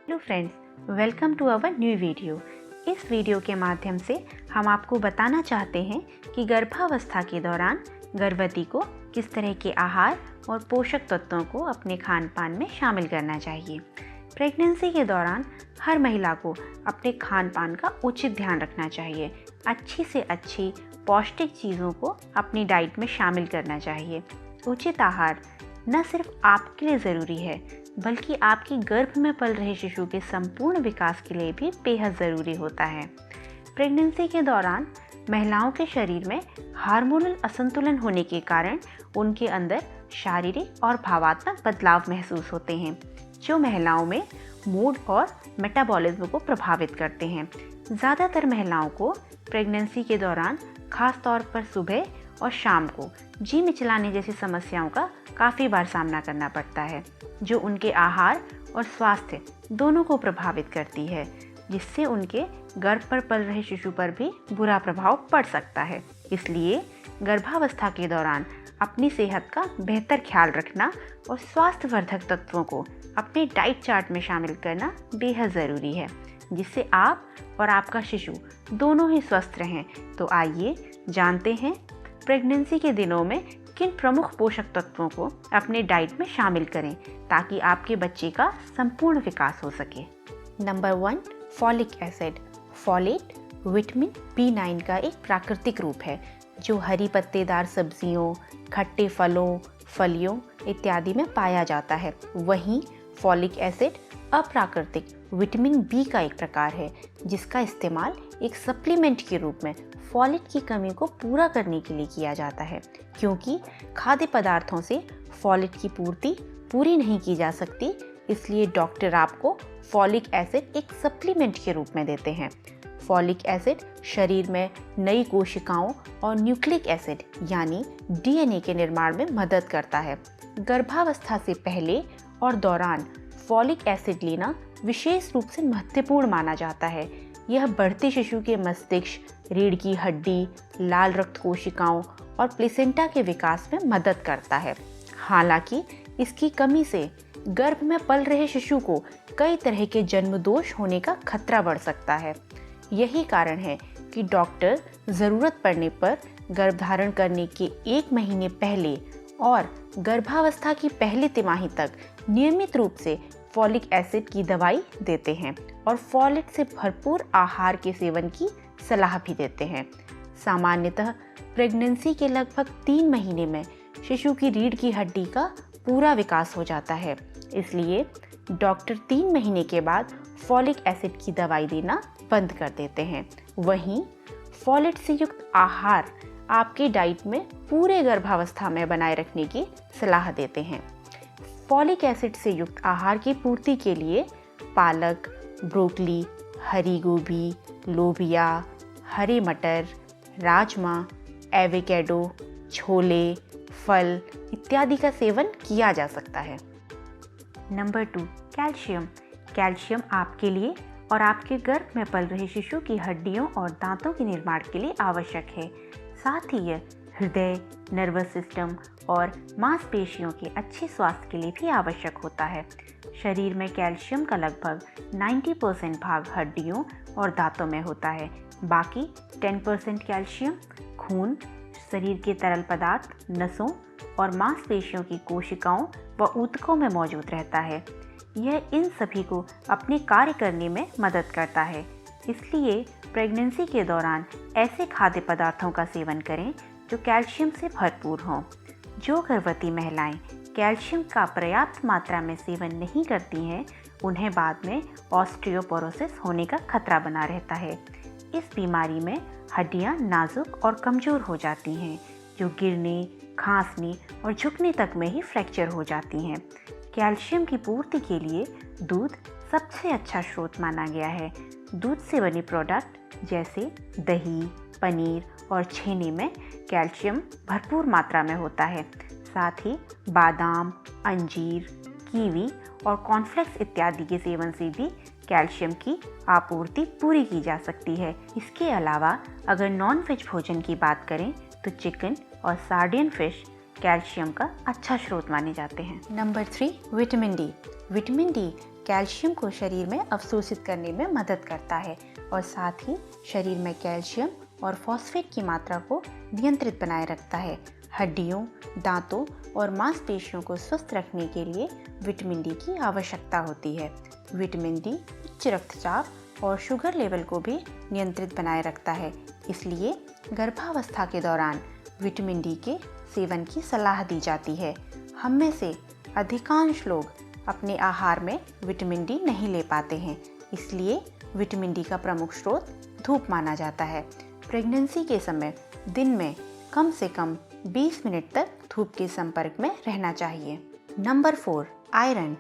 Hello friends, welcome to our new video. इस video के माध्यम से हम आपको बताना चाहते हैं कि गर्भावस्था के दौरान गर्भवती को किस तरह के आहार और पोषक तत्वों को अपने खान पान में शामिल करना चाहिए। प्रेगनेंसी के दौरान हर महिला को अपने खान पान का उचित ध्यान रखना चाहिए। अच्छी से अच्छी पौष्टिक चीज़ों को अपनी डाइट में शामिल करना चाहिए। उचित आहार न सिर्फ आपके लिए ज़रूरी है बल्कि आपकी गर्भ में पल रहे शिशु के संपूर्ण विकास के लिए भी बेहद ज़रूरी होता है। प्रेगनेंसी के दौरान महिलाओं के शरीर में हार्मोनल असंतुलन होने के कारण उनके अंदर शारीरिक और भावात्मक बदलाव महसूस होते हैं, जो महिलाओं में मूड और मेटाबॉलिज्म को प्रभावित करते हैं। ज़्यादातर महिलाओं को प्रेगनेंसी के दौरान खास तौर पर सुबह और शाम को जी मिचलाने जैसी समस्याओं का काफ़ी बार सामना करना पड़ता है, जो उनके आहार और स्वास्थ्य दोनों को प्रभावित करती है, जिससे उनके गर्भ पर पल रहे शिशु पर भी बुरा प्रभाव पड़ सकता है। इसलिए गर्भावस्था के दौरान अपनी सेहत का बेहतर ख्याल रखना और स्वास्थ्यवर्धक तत्वों को अपने डाइट चार्ट में शामिल करना बेहद ज़रूरी है, जिससे आप और आपका शिशु दोनों ही स्वस्थ रहें। तो आइए जानते हैं प्रेगनेंसी के दिनों में किन प्रमुख पोषक तत्वों को अपने डाइट में शामिल करें ताकि आपके बच्चे का संपूर्ण विकास हो सके। Number 1, folic acid. Folate vitamin B9 का एक प्राकृतिक रूप है जो हरी पत्तेदार सब्जियों, खट्टे फलों, फलियों इत्यादि में पाया जाता है। वहीं फॉलिक एसिड अप्राकृतिक विटामिन B का एक प्रकार है जिसका इस्तेमाल एक सप्लीमेंट के रूप में फॉलेट की कमी को पूरा करने के लिए किया जाता है। क्योंकि खाद्य पदार्थों से फॉलेट की पूर्ति पूरी नहीं की जा सकती, इसलिए डॉक्टर आपको फॉलिक एसिड एक सप्लीमेंट के रूप में देते हैं। फॉलिक एसिड शरीर में नई कोशिकाओं और न्यूक्लिक एसिड यानी DNA के निर्माण में मदद करता है। गर्भावस्था से पहले और दौरान फॉलिक एसिड लेना विशेष रूप से महत्वपूर्ण माना जाता है। यह बढ़ते शिशु के मस्तिष्क, रीढ़ की हड्डी, लाल रक्त कोशिकाओं और प्लेसेंटा के विकास में मदद करता है। हालांकि इसकी कमी से गर्भ में पल रहे शिशु को कई तरह के जन्म दोष होने का खतरा बढ़ सकता है। यही कारण है कि डॉक्टर ज़रूरत पड़ने पर गर्भधारण करने के 1 महीने पहले और गर्भावस्था की पहली तिमाही तक नियमित रूप से फॉलिक एसिड की दवाई देते हैं और फॉलेट से भरपूर आहार के सेवन की सलाह भी देते हैं। सामान्यतः प्रेगनेंसी के लगभग 3 महीने में शिशु की रीढ़ की हड्डी का पूरा विकास हो जाता है, इसलिए डॉक्टर 3 महीने के बाद फॉलिक एसिड की दवाई देना बंद कर देते हैं। वहीं फॉलेट से युक्त आहार आपकी डाइट में पूरे गर्भावस्था में बनाए रखने की सलाह देते हैं। फॉलिक एसिड से युक्त आहार की पूर्ति के लिए पालक, ब्रोकली, हरी गोभी, लोबिया, हरे मटर, राजमा, एवोकेडो, छोले, फल इत्यादि का सेवन किया जा सकता है। Number 2, calcium. कैल्शियम आपके लिए और आपके गर्भ में पल रहे शिशु की हड्डियों और दांतों के निर्माण के लिए आवश्यक है। साथ ही यह हृदय, नर्वस सिस्टम और मांसपेशियों के अच्छे स्वास्थ्य के लिए भी आवश्यक होता है। शरीर में कैल्शियम का लगभग 90% भाग हड्डियों और दांतों में होता है। बाकी 10% कैल्शियम खून, शरीर के तरल पदार्थ, नसों और मांसपेशियों की कोशिकाओं व ऊतकों में मौजूद रहता है। यह इन सभी को अपने कार्य करने में मदद करता है। इसलिए प्रेगनेंसी के दौरान ऐसे खाद्य पदार्थों का सेवन करें जो कैल्शियम से भरपूर हों। जो गर्भवती महिलाएं कैल्शियम का पर्याप्त मात्रा में सेवन नहीं करती हैं, उन्हें बाद में ऑस्टियोपोरोसिस होने का खतरा बना रहता है। इस बीमारी में हड्डियां नाजुक और कमज़ोर हो जाती हैं, जो गिरने, खांसने और झुकने तक में ही फ्रैक्चर हो जाती हैं। कैल्शियम की पूर्ति के लिए दूध सबसे अच्छा स्रोत माना गया है। दूध से बनी प्रोडक्ट जैसे दही, पनीर और छेने में कैल्शियम भरपूर मात्रा में होता है। साथ ही बादाम, अंजीर, कीवी और कॉर्नफ्लेक्स इत्यादि के सेवन से भी कैल्शियम की आपूर्ति पूरी की जा सकती है। इसके अलावा अगर नॉन वेज भोजन की बात करें तो चिकन और सार्डिन फिश कैल्शियम का अच्छा स्रोत माने जाते हैं। Number 3, vitamin D. Vitamin D calcium को शरीर में अवशोषित करने में मदद करता है और साथ ही शरीर में कैल्शियम और फॉस्फेट की मात्रा को नियंत्रित बनाए रखता है। हड्डियों, दांतों और मांसपेशियों को स्वस्थ रखने के लिए विटामिन डी की आवश्यकता होती है। विटामिन डी उच्च रक्तचाप और शुगर लेवल को भी नियंत्रित बनाए रखता है, इसलिए गर्भावस्था के दौरान विटामिन डी के सेवन की सलाह दी जाती है। हम में से अधिकांश लोग अपने आहार में विटामिन डी नहीं ले पाते हैं, इसलिए विटामिन डी का प्रमुख स्रोत धूप माना जाता है। प्रेगनेंसी के समय दिन में कम से कम 20 मिनट तक धूप के संपर्क में रहना चाहिए। Number 4, iron.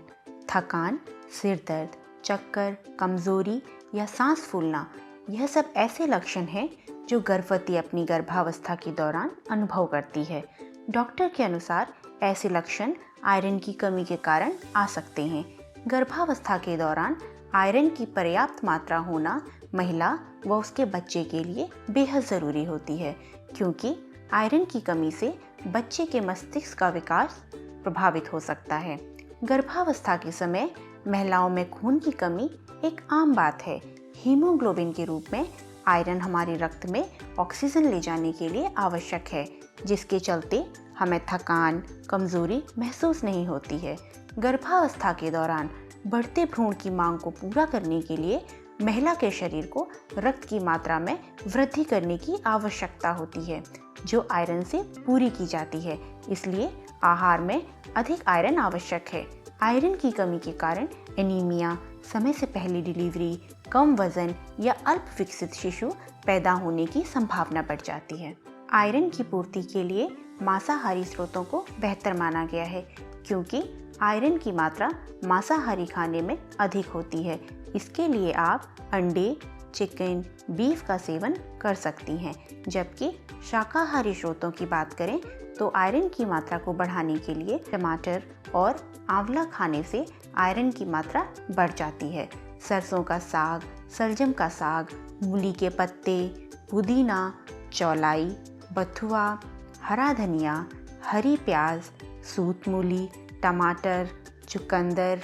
थकान, सिर दर्द, चक्कर, कमजोरी या सांस फूलना, यह सब ऐसे लक्षण हैं जो गर्भवती अपनी गर्भावस्था के दौरान अनुभव करती है। डॉक्टर के अनुसार ऐसे लक्षण आयरन की कमी के कारण आ सकते हैं। गर्भावस्था के दौरान आयरन की पर्याप्त मात्रा होना महिला व उसके बच्चे के लिए बेहद ज़रूरी होती है, क्योंकि आयरन की कमी से बच्चे के मस्तिष्क का विकास प्रभावित हो सकता है। गर्भावस्था के समय महिलाओं में खून की कमी एक आम बात है। हीमोग्लोबिन के रूप में आयरन हमारे रक्त में ऑक्सीजन ले जाने के लिए आवश्यक है, जिसके चलते हमें थकान, कमजोरी महसूस नहीं होती है। गर्भावस्था के दौरान बढ़ते भ्रूण की मांग को पूरा करने के लिए महिला के शरीर को रक्त की मात्रा में वृद्धि करने की आवश्यकता होती है, जो आयरन से पूरी की जाती है। इसलिए आहार में अधिक आयरन आवश्यक है। आयरन की कमी के कारण एनीमिया, समय से पहले डिलीवरी, कम वजन या अल्प विकसित शिशु पैदा होने की संभावना बढ़ जाती है। आयरन की पूर्ति के लिए मांसाहारी स्रोतों को बेहतर माना गया है, क्योंकि आयरन की मात्रा मांसाहारी खाने में अधिक होती है। इसके लिए आप अंडे, चिकन, बीफ का सेवन कर सकती हैं। जबकि शाकाहारी स्रोतों की बात करें तो आयरन की मात्रा को बढ़ाने के लिए टमाटर और आंवला खाने से आयरन की मात्रा बढ़ जाती है। सरसों का साग, सलजम का साग, मूली के पत्ते, पुदीना, चौलाई, बथुआ, हरा धनिया, हरी प्याज, सूत मूली, टमाटर, चुकंदर,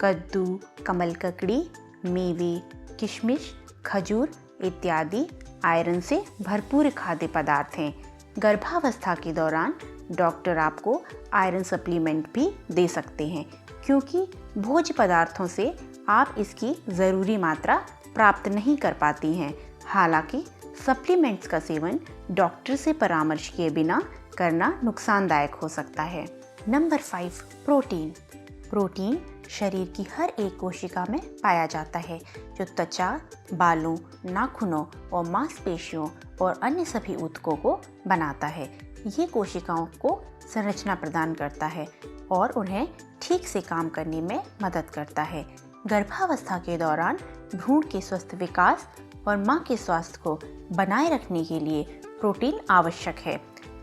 कद्दू, कमल ककड़ी, मेवे, किशमिश, खजूर इत्यादि आयरन से भरपूर खाद्य पदार्थ हैं। गर्भावस्था के दौरान डॉक्टर आपको आयरन सप्लीमेंट भी दे सकते हैं, क्योंकि भोज्य पदार्थों से आप इसकी ज़रूरी मात्रा प्राप्त नहीं कर पाती हैं। हालांकि सप्लीमेंट्स का सेवन डॉक्टर से परामर्श किए बिना करना नुकसानदायक हो सकता है। Number 5, protein. प्रोटीन शरीर की हर एक कोशिका में पाया जाता है, जो त्वचा, बालों, नाखूनों और मांसपेशियों और अन्य सभी ऊतकों को बनाता है। ये कोशिकाओं को संरचना प्रदान करता है और उन्हें ठीक से काम करने में मदद करता है। गर्भावस्था के दौरान भ्रूण के स्वस्थ विकास और मां के स्वास्थ्य को बनाए रखने के लिए प्रोटीन आवश्यक है।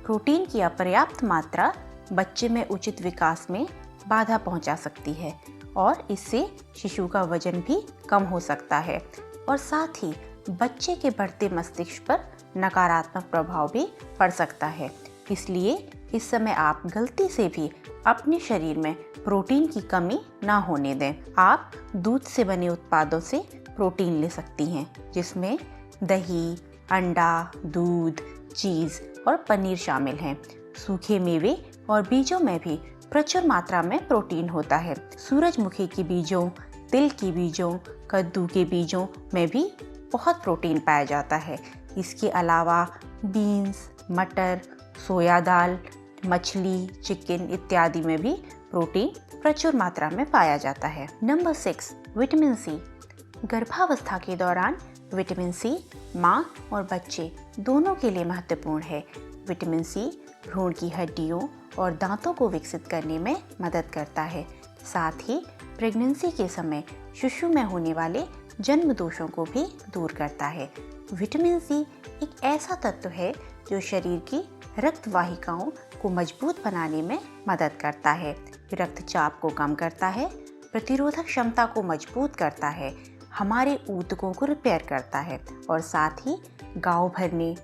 प्रोटीन की अपर्याप्त मात्रा बच्चे में उचित विकास में बाधा पहुंचा सकती है और इससे शिशु का वजन भी कम हो सकता है और साथ ही बच्चे के बढ़ते मस्तिष्क पर नकारात्मक प्रभाव भी पड़ सकता है। इसलिए इस समय आप गलती से भी अपने शरीर में प्रोटीन की कमी ना होने दें। आप दूध से बने उत्पादों से प्रोटीन ले सकती हैं, जिसमें दही, अंडा, दूध, चीज़ और पनीर शामिल हैं। सूखे मेवे और बीजों में भी प्रचुर मात्रा में प्रोटीन होता है। सूरजमुखी के बीजों, तिल के बीजों, कद्दू के बीजों में भी बहुत प्रोटीन पाया जाता है। इसके अलावा बीन्स, मटर, सोया दाल, मछली, चिकन इत्यादि में भी प्रोटीन प्रचुर मात्रा में पाया जाता है। Number 6, vitamin C. गर्भावस्था के दौरान विटामिन सी माँ और बच्चे दोनों के लिए महत्वपूर्ण है। विटामिन सी भ्रूण की हड्डियों और दांतों को विकसित करने में मदद करता है। साथ ही प्रेगनेंसी के समय शिशु में होने वाले जन्म दोषों को भी दूर करता है। विटामिन सी एक ऐसा तत्व है जो शरीर की रक्त वाहिकाओं को मजबूत बनाने में मदद करता है, रक्तचाप को कम करता है, प्रतिरोधक क्षमता को मजबूत करता है, हमारे ऊतकों को रिपेयर करता है और साथ ही घाव भरने,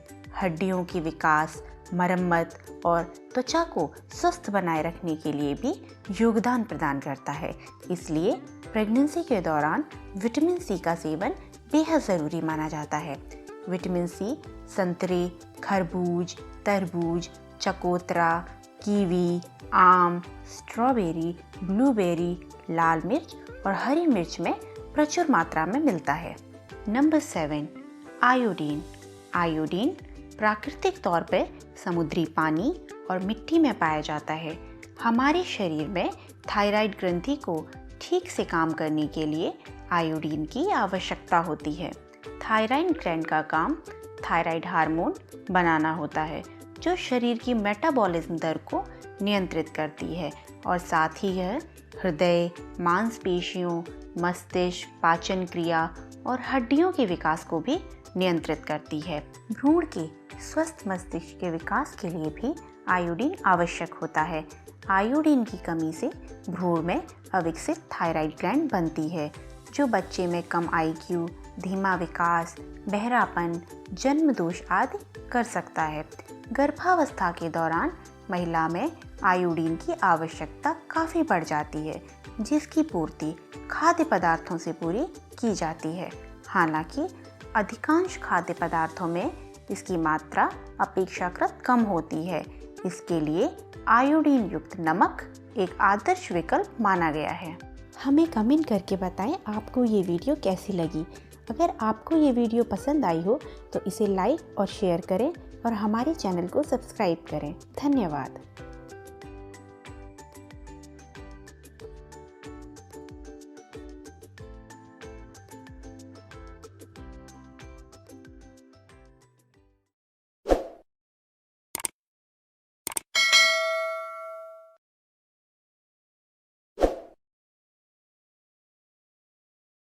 हड्डियों के विकास, मरम्मत और त्वचा को स्वस्थ बनाए रखने के लिए भी योगदान प्रदान करता है। इसलिए प्रेगनेंसी के दौरान विटामिन सी का सेवन बेहद ज़रूरी माना जाता है। विटामिन सी संतरे, खरबूज, तरबूज, चकोतरा, कीवी, आम, स्ट्रॉबेरी, ब्लूबेरी, लाल मिर्च और हरी मिर्च में प्रचुर मात्रा में मिलता है। Number 7, iodine. आयोडीन प्राकृतिक तौर पर समुद्री पानी और मिट्टी में पाया जाता है। हमारे शरीर में थायराइड ग्रंथि को ठीक से काम करने के लिए आयोडीन की आवश्यकता होती है। थायराइड ग्लैंड का काम थायराइड हार्मोन बनाना होता है, जो शरीर की मेटाबॉलिज्म दर को नियंत्रित करती है और साथ ही यह हृदय, मांसपेशियों, मस्तिष्क, पाचन क्रिया और हड्डियों के विकास को भी नियंत्रित करती है। भ्रूण के स्वस्थ मस्तिष्क के विकास के लिए भी आयोडीन आवश्यक होता है। आयोडीन की कमी से भ्रूण में अविकसित थायराइड ग्लैंड बनती है, जो बच्चे में कम IQ, धीमा विकास, बहरापन, जन्म दोष आदि कर सकता है। गर्भावस्था के दौरान महिला में आयोडीन की आवश्यकता काफ़ी बढ़ जाती है, जिसकी पूर्ति खाद्य पदार्थों से पूरी की जाती है। हालांकि अधिकांश खाद्य पदार्थों में इसकी मात्रा अपेक्षाकृत कम होती है। इसके लिए आयोडीन युक्त नमक एक आदर्श विकल्प माना गया है। हमें कमेंट करके बताएं आपको ये वीडियो कैसी लगी। अगर आपको ये वीडियो पसंद आई हो तो इसे लाइक और शेयर करें और हमारे चैनल को सब्सक्राइब करें। धन्यवाद।